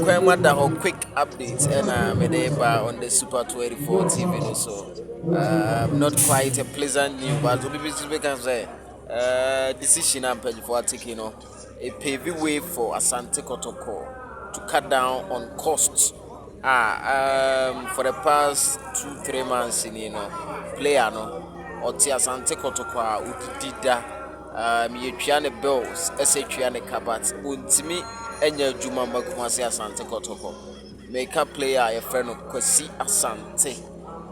a quick update and Medeba on the Super 24 TV also. Not quite a pleasant news, but we can say decision I'm for taking a paving way for Asante Kotoko to cut down on costs. For the past 2-3 months, player or Asante Kotoko udida me twane bills ese twane kabat untimi enya djuma Kwasi Asante Kotoko make a player a friend of Kwasi Asante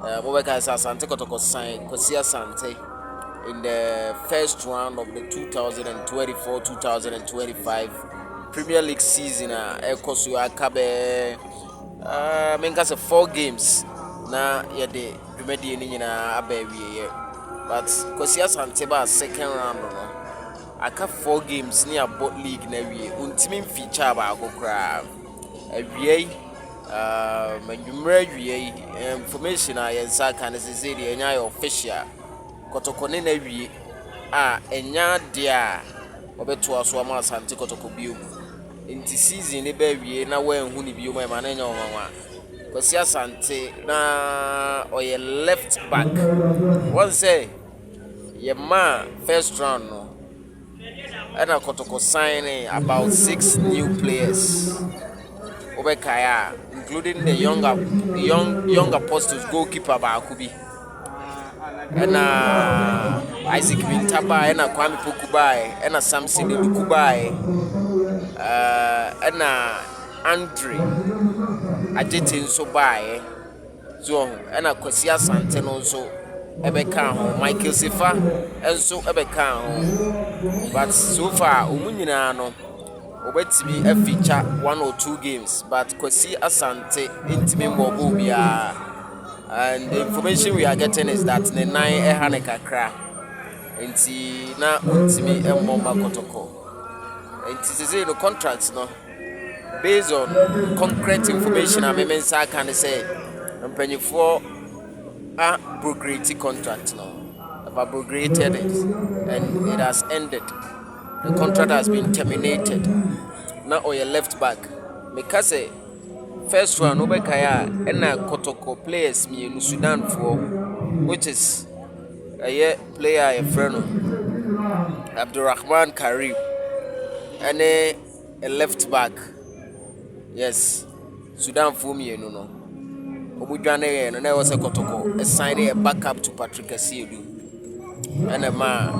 Kwasi Asante Kotoko signed Kwasi Asante in the first round of the 2024-2025 Premier League season ekosu akabe menka se 4 games na yede dwumadi ni nyina abawie but Kwasi Asante ba second round no aka 4 games ni abo league na wie untimi feature ba akokra awie manjumra wie information a yensa kan se de enya official Kotoko ne na wie enya dia obeto aso ama Asante Kotoko bio inti season ne ba wie na wanhu ni bio ma na enya onwanwa Kwasi Asante na oye left back one say ye man first round no and Kotoko signing about 6 new players Obekaya including the young apostles goalkeeper Bakubi and Isaac Bintaba and Kwame Pokubai and Samson Dukubai and Andre Ajetin so by so and Kwasi Asante also Ebeka Michael Sifa and so Ebeka but so far umunyina no obetimi a feature 1 or 2 games but Kwasi Asante intimi mbobo bia and the information we are getting is that the 9 kakra enti na intimi embomba Kotoko enti say no contracts no based on concrete information I mean say can say mpanyifo a prograde contract now have abrogated it and it has ended. The contract has been terminated. Now or your left back because first one Obekaya and Kotoko players me in Sudan for which is a player a friend Abdurrahman Karim and a left back. Yes, Sudan for me no. Omudwane and I was a Kotoko assigning a backup to Patrick Asiedu and a man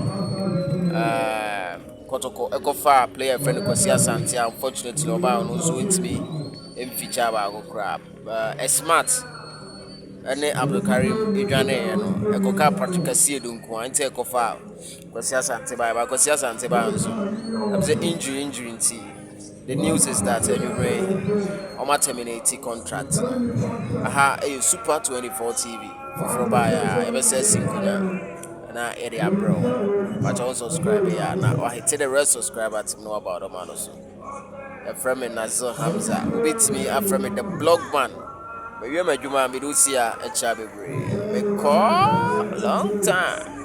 Kotoko Ekofa player friend Kwasi Asante unfortunately Oba also with me in feature about crap a smart and Abdul Karim Idwane no Ekoka Patrick Asiedu nko ante Ekofa Kwasi Asante by Kwasi Asante ba nso I'm say injury nti the news is that you terminate contract. A Super 24 TV for buy MSS na area bro. But also subscribe here now. I hit the rest subscriber to know about the man also. A friend me Nazo Hamza beats me after me the blog man. But you my Juma me do see a chabe. We call long time.